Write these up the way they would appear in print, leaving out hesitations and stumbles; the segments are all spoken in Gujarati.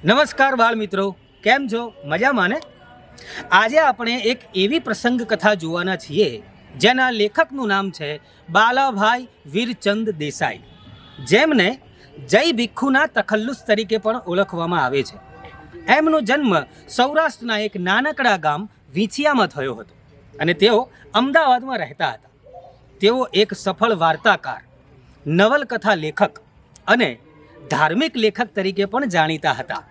નમસ્કાર બાળ મિત્રો, કેમ છો? મજામાં ને? આજે આપણે એક એવી પ્રસંગ કથા જોવાના છીએ જેના લેખકનું નામ છે બાલાભાઈ વીરચંદ દેસાઈ, જેમને જય ભિખ્ખુના તખલ્લુસ તરીકે પણ ઓળખવામાં આવે છે. એમનો જન્મ સૌરાષ્ટ્રના એક નાનકડા ગામ વીંછિયામાં થયો હતો અને તેઓ અમદાવાદમાં રહેતા હતા. તેઓ એક સફળ વાર્તાકાર, નવલકથા લેખક અને ધાર્મિક લેખક તરીકે પણ જાણીતા હતા.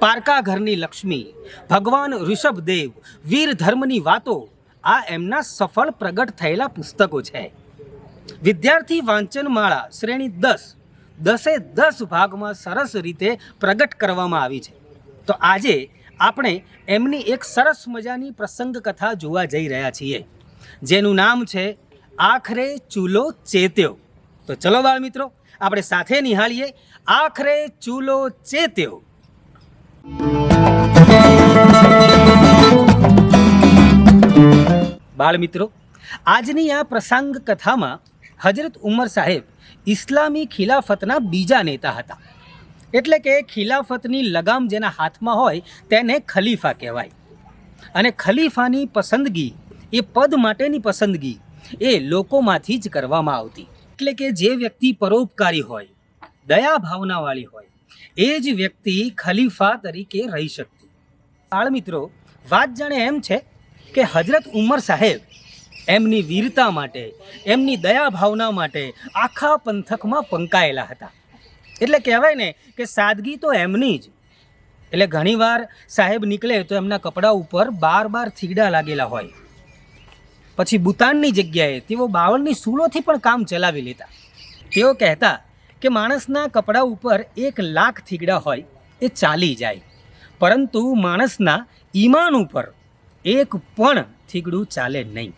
પારકા ઘરની લક્ષ્મી, ભગવાન ઋષભદેવ, વીર ધર્મની વાતો આ એમના સફળ પ્રગટ થયેલા પુસ્તકો છે. વિદ્યાર્થી વાંચનમાળા શ્રેણી 10 ભાગમાં સરસ રીતે પ્રગટ કરવામાં આવી છે. તો આજે આપણે એમની એક સરસ મજાની પ્રસંગ કથા જોવા જઈ રહ્યા છીએ, જેનું નામ છે આખરે ચૂલો ચેત્યો. તો ચલો બાળ મિત્રો, આપણે સાથે નિહાળીએ આખરે ચૂલો ચેત્યો. બાળ મિત્રો, આજની આ પ્રસંગ કથામાં હજરત ઉમર સાહેબ ઇસ્લામી ખિલાફતના બીજા નેતા હતા. એટલે કે ખિલાફતની લગામ જેના હાથમાં હોય તેને ખલીફા કહેવાય. અને ખલીફાની પસંદગી, એ પદ માટેની પસંદગી એ લોકોમાંથી જ કરવામાં આવતી. એટલે કે જે વ્યક્તિ પરોપકારી હોય, દયા ભાવનાવાળી હોય, એ જ વ્યક્તિ ખલીફા તરીકે રહી શકતી. બાળ મિત્રો, વાત જાણે એમ છે કે હજરત ઉમર સાહેબ એમની વીરતા માટે, એમની દયા ભાવના માટે આખા પંથકમાં પંકાયેલા હતા. એટલે કહેવાય ને કે સાદગી તો એમની જ. એટલે ઘણીવાર સાહેબ નીકળે તો એમના કપડા ઉપર 12 થીગડા લાગેલા હોય. પછી બુતાનની જગ્યાએ તેઓ બાવળની સૂલોથી પણ કામ ચલાવી લેતા. તેઓ કહેતા કે માણસના કપડા ઉપર 1 લાખ થીગડા હોય એ ચાલી જાય, પરંતુ માણસના ઈમાન ઉપર 1 પણ થીગડું ચાલે નહીં.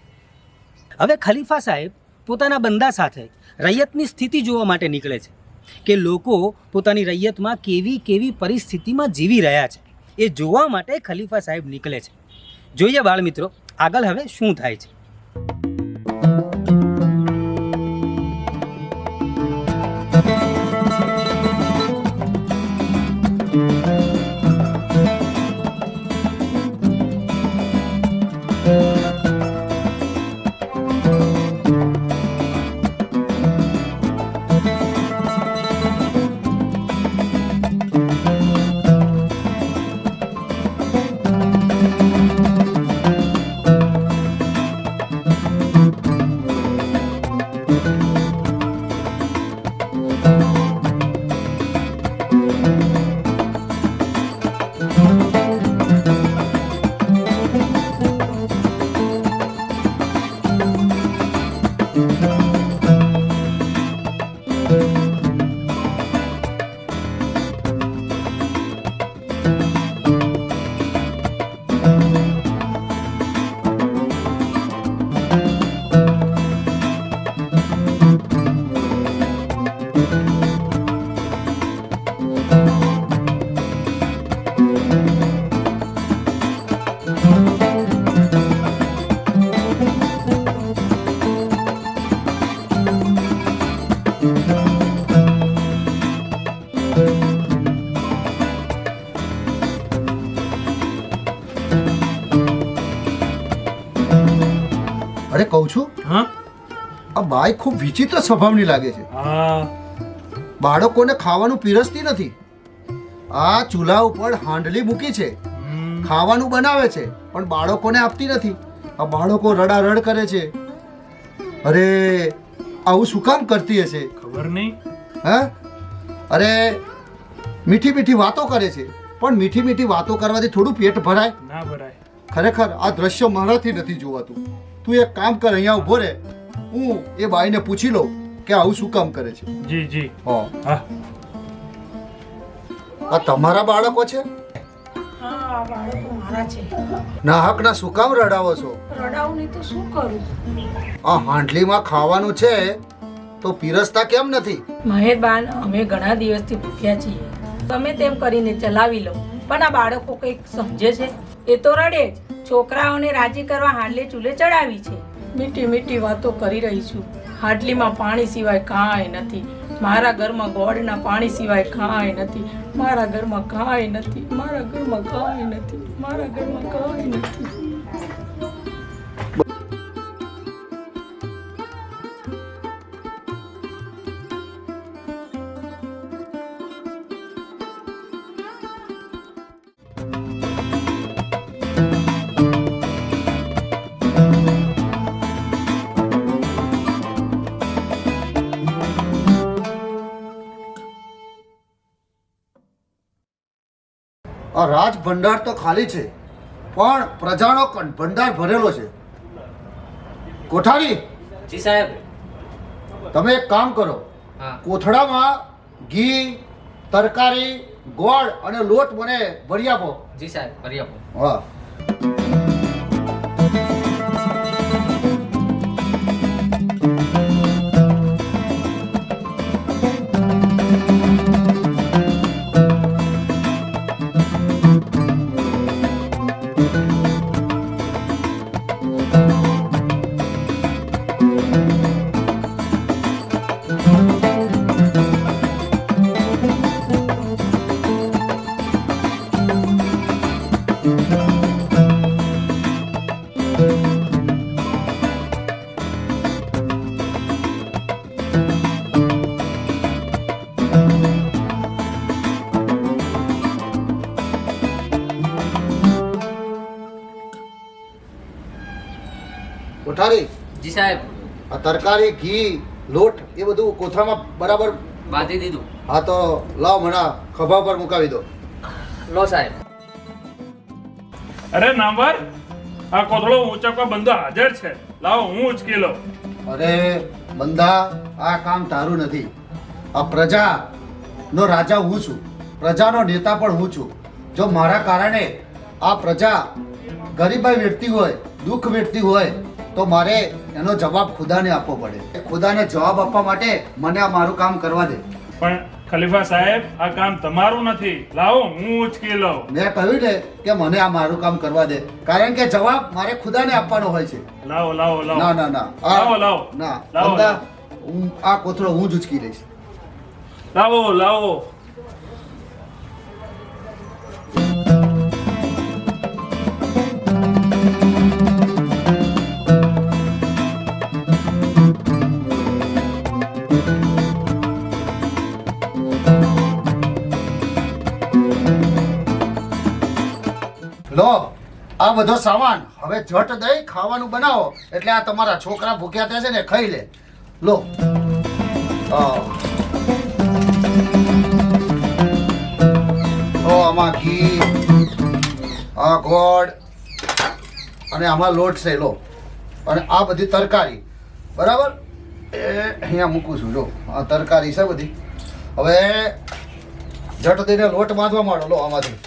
હવે ખલીફા સાહેબ પોતાના બંદા સાથે રૈયતની સ્થિતિ જોવા માટે નીકળે છે કે લોકો પોતાની રૈયતમાં કેવી પરિસ્થિતિમાં જીવી રહ્યા છે. એ જોવા માટે ખલીફા સાહેબ નીકળે છે. જોઈએ બાળ મિત્રો, આગળ હવે શું થાય છે. અરે કહું છું, હા, આ બાઈ ખૂબ વિચિત્ર સ્વભાવની લાગે છે. બાળકોને ખાવાનું પીરસતી નથી. આ ચૂલા ઉપર હાંડલી મૂકી છે, ખાવાનું બનાવે છે, પણ બાળકોને આપતી નથી. આ બાળકો રડારડ કરે છે. અરે આવું શું કામ કરતી હશે? ખબર નહીં. હા, અરે મીઠી વાતો કરે છે, પણ મીઠી વાતો કરવાથી થોડું પેટ ભરાય? ના ભરાય. ખરેખર આ દ્રશ્ય મારાથી નથી જોવાતું. તું એક કામ કર, અહીંયા ઉભો રહે, હું એ બાઈને પૂછી લઉં કે આવું શું કામ કરે છે. જી જી. હા, આ તમારા બાળકો છે? હા, બાળકો મારા છે. ના હક ના શું કામ રડાવો છો? રડાવું નહીં તો શું કરું? આ હાંડલીમાં ખાવાનું છે તો પીરસતા કેમ નથી? મહેરબાન, અમે ઘણા દિવસથી ભૂખ્યા છીએ. તમે તેમ કરીને ચલાવી લો. પણ આ બાળકો કંઈક સમજે છે? એ તો રડે જ. છોકરાઓને રાજી કરવા હાંડલી ચૂલે ચડાવી છે. મીઠી વાતો કરી રહી છું. હાંડલીમાં પાણી સિવાય કાંઈ નથી. મારા ઘરમાં ગોળના પાણી સિવાય કાંઈ નથી. મારા ઘરમાં કાંઈ નથી, મારા ઘરમાં કાંઈ નથી, મારા ઘરમાં કાંઈ નથી. આ રાજ ભંડાર તો ખાલી છે, પણ પ્રજાનો ભંડાર ભરેલો છે. કોઠારી, જી સાહેબ. તમે એક કામ કરો, હા. કોથળામાં ઘી, તરકારી, ગોળ અને લોટ મને ભરી આપો. જી સાહેબ, કરી આપો. હા. કોઠારી, જી સાહેબ, આ તરકારી, ઘી, લોટ એ બધું કોથળામાં બરાબર. બાંધી દીધું. હા, તો લાવ મને ખભા પર મુકાવી દો. લો સાહેબ. અરે નામવાર, આ કોથળો ઊંચકવા બંદો હાજર છે. લાવો, હું ઉચકી લઉં. અરે બંદા, આ કામ તારું નથી. આ પ્રજા નો રાજા હું છું, પ્રજાનો નેતા પણ હું છું. જો મારા કારણે આ પ્રજા ગરીબાઈ વેઠતી હોય, દુઃખ વેઠતી હોય, તો મારે એનો જવાબ ખુદાને આપવો પડે. ખુદાને જવાબ આપવા માટે મને આ મારું કામ કરવા દે. પણ ખલીફા સાહેબ, આ કામ તમારું નથી. લાવો, હું ઉચકી લઉં. મેં કહ્યું ને કે મને આ મારું કામ કરવા દે, કારણ કે જવાબ મારે ખુદાને આપવાનો હોય છે. લાવો લાવો લાવો. ના ના ના, લાવો લાવો. ના લાવો, બંદા, હું આ કોથળો હું જ ઉચકી લઈશ. લાવો લાવો. લો, આ બધો સામાન હવે ઝટ દઈ ખાવાનું બનાવો, એટલે આ તમારા છોકરા ભૂખ્યા થયા છે ને, ખાઈ લે. લો. આમાં ઘી, આ ગોળ અને આમાં લોટ છે. લો, અને આ બધી તરકારી બરાબર એ અહીંયા મૂકું છું. લો, આ તરકારી છે બધી. હવે ઝટ દઈને લોટ બાંધવા માંડો. લો, આમાંથી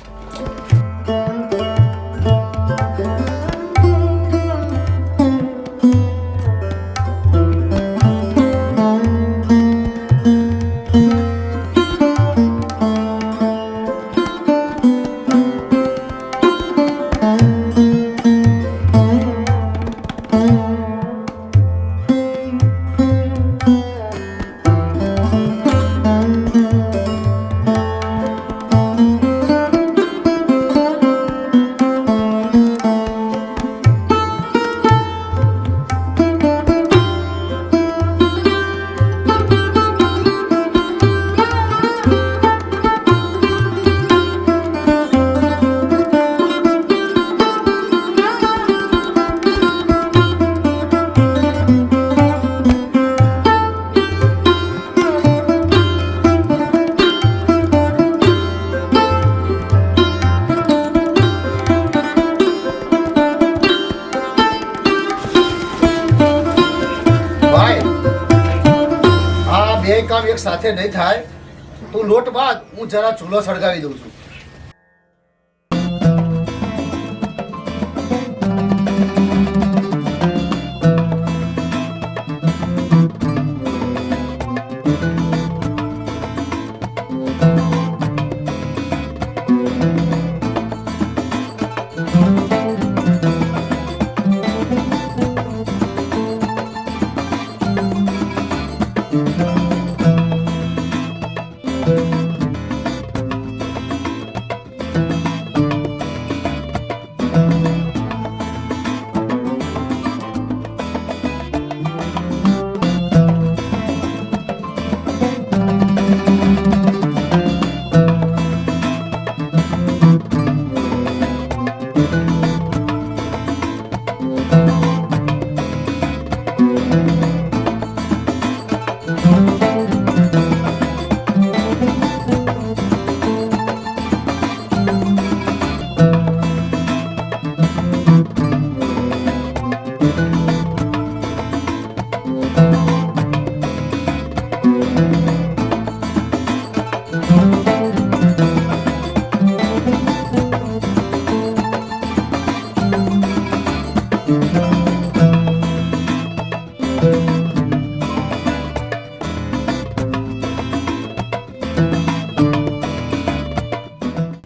કામ એક સાથે નહીં થાય. તું લોટ બાદ, હું જરા ચૂલો સળગાવી દઉં છું.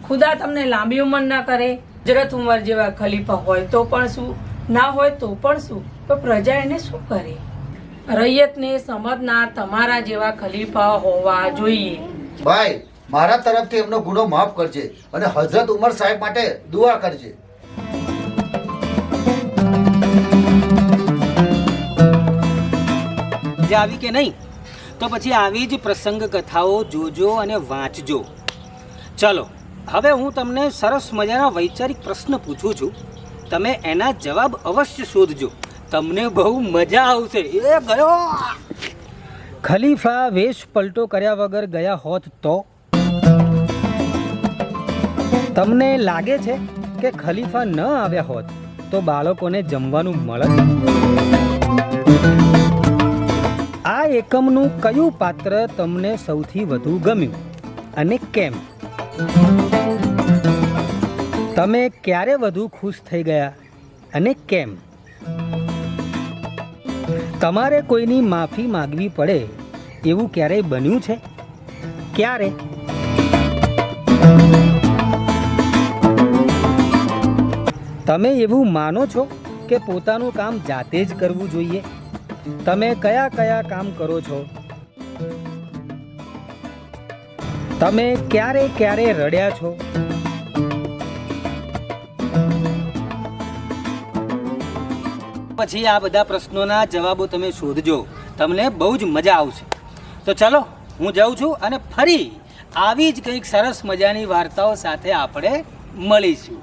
ખુદા તમને લાંબી ઉંમર ના કરે. હજરત ઉમર જેવા ખલીફા હોય તો પણ શું, ના હોય તો પણ શું, તો પ્રજા એને શું કરે? રૈયતને સમજનાર તમારા જેવા ખલીફા હોવા જોઈએ. ભાઈ મારા તરફથી એમનો ગુનો માફ કરજે અને હઝરત ઉમર સાહેબ માટે દુઆ કરજે. મજા આવી કે નહીં? તો પછી આવી જ પ્રસંગ કથાઓ જોજો અને વાંચજો. ચલો હવે હું તમને સરસ મજાના વૈચારિક પ્રશ્ન પૂછું છું, તમે એના જવાબ અવશ્ય શોધજો, તમને બહુ મજા આવશે. એ ગયો ખલીફા વેશ પલટો કર્યા વગર ગયા હોત તો? તમને લાગે છે કે ખલીફા ન આવ્યા હોત તો બાળકોને જમવાનું મળત? આ એકમનું કયું પાત્ર તમને સૌથી વધુ ગમ્યું અને કેમ? તમે ક્યારે વધુ ખુશ થઈ ગયા અને કેમ? તમારે કોઈની માફી માંગવી પડે એવું ક્યારેય બન્યું છે? ક્યારે? તમે એવું માનો છો કે પોતાનું કામ જાતે જ કરવું જોઈએ? તમે કયા કયા કામ કરો છો? તમે ક્યારે ક્યારે રડ્યા છો? પછી આ બધા પ્રશ્નોના જવાબો તમે શોધજો, તમને બહુ જ મજા આવશે. તો ચલો હું જાઉં છું અને ફરી આવી જ કંઈક સરસ મજાની વાર્તાઓ સાથે આપણે મળીશું.